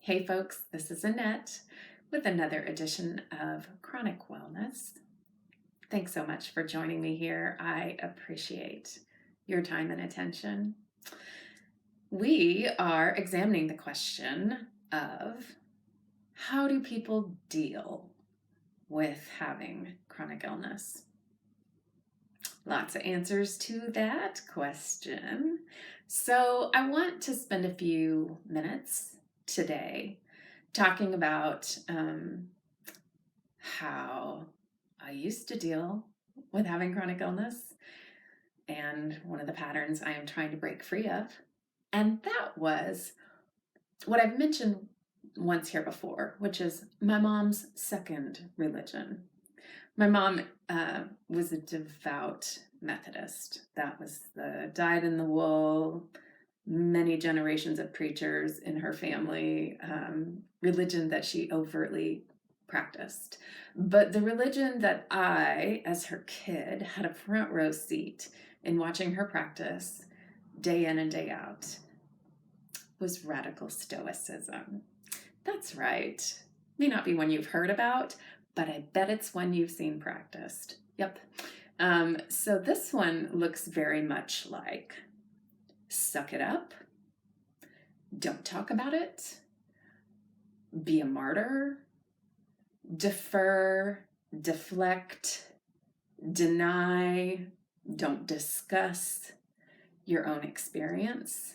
Hey folks, this is Annette with another edition of Chronic Wellness. Thanks so much for joining me here. I appreciate your time and attention. We are examining the question of how do people deal with having chronic illness? Lots of answers to that question. So I want to spend a few minutes today talking about how I used to deal with having chronic illness and one of the patterns I am trying to break free of. And that was what I've mentioned once here before, which is my mom's second religion. My mom was a devout Methodist. That was the dyed-in-the-wool, many generations of preachers in her family, religion that she overtly practiced. But the religion that I, as her kid, had a front row seat in watching her practice day in and day out was radical Stoicism. That's right. May not be one you've heard about, but I bet it's one you've seen practiced. Yep. So this one looks very much like suck it up, don't talk about it, be a martyr, defer, deflect, deny, don't discuss your own experience.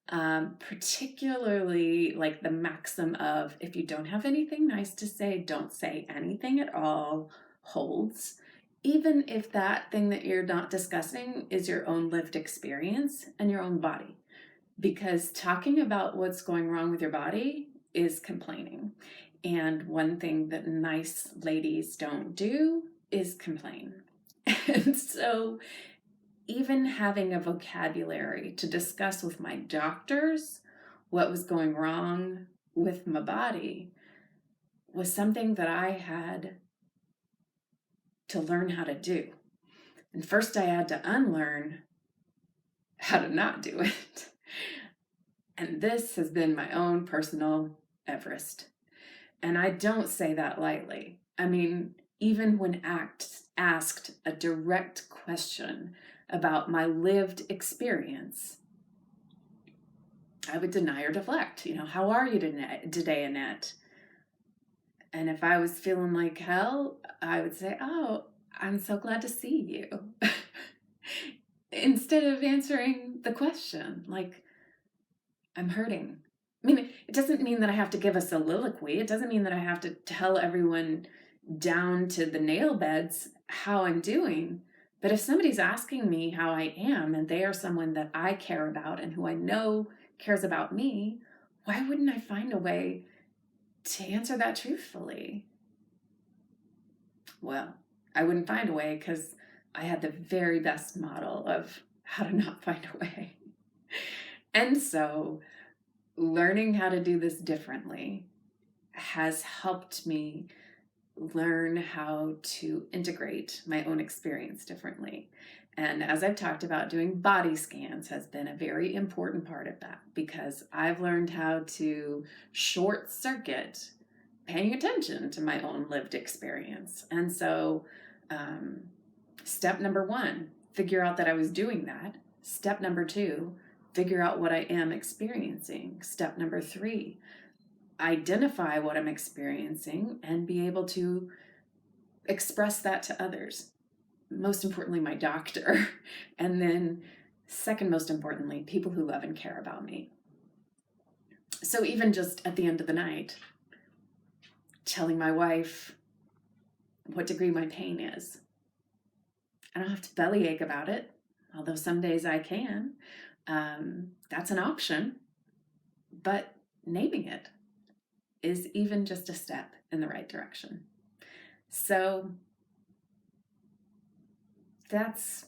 Particularly like the maxim of if you don't have anything nice to say, don't say anything at all holds, even if that thing that you're not discussing is your own lived experience and your own body. Because talking about what's going wrong with your body is complaining. And one thing that nice ladies don't do is complain. And so even having a vocabulary to discuss with my doctors what was going wrong with my body was something that I had to learn how to do. And first I had to unlearn how to not do it. And this has been my own personal Everest. And I don't say that lightly. I mean, even when asked a direct question about my lived experience, I would deny or deflect. How are you today, Annette? And if I was feeling like hell, I would say, oh, I'm so glad to see you. Instead of answering the question, like, I'm hurting. I mean, it doesn't mean that I have to give a soliloquy. It doesn't mean that I have to tell everyone down to the nail beds how I'm doing. But if somebody's asking me how I am and they are someone that I care about and who I know cares about me, why wouldn't I find a way to answer that truthfully? Well, I wouldn't find a way because I had the very best model of how to not find a way. And so learning how to do this differently has helped me learn how to integrate my own experience differently. And as I've talked about, doing body scans has been a very important part of that because I've learned how to short circuit paying attention to my own lived experience. And so step number 1, figure out that I was doing that. Step number 2, figure out what I am experiencing. Step number 3, identify what I'm experiencing and be able to express that to others. Most importantly, my doctor. And then second most importantly, people who love and care about me. So even just at the end of the night, telling my wife what degree my pain is. I don't have to bellyache about it, although some days I can. That's an option, but naming it is even just a step in the right direction. So that's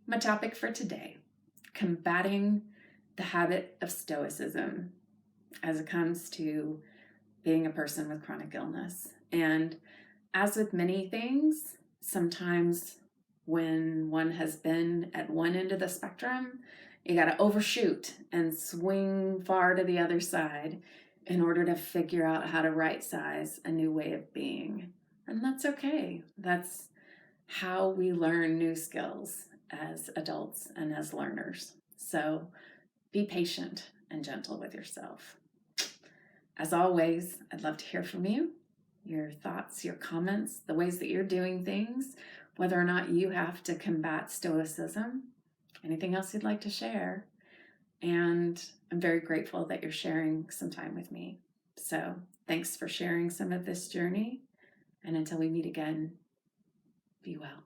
my topic for today, combating the habit of stoicism as it comes to being a person with chronic illness. And as with many things, sometimes when one has been at one end of the spectrum, you got to overshoot and swing far to the other side in order to figure out how to right size a new way of being. And that's okay. That's how we learn new skills as adults and as learners. So be patient and gentle with yourself. As always, I'd love to hear from you, your thoughts, your comments, the ways that you're doing things, whether or not you have to combat Stoicism, anything else you'd like to share. And I'm very grateful that you're sharing some time with me. So thanks for sharing some of this journey. And until we meet again, be well.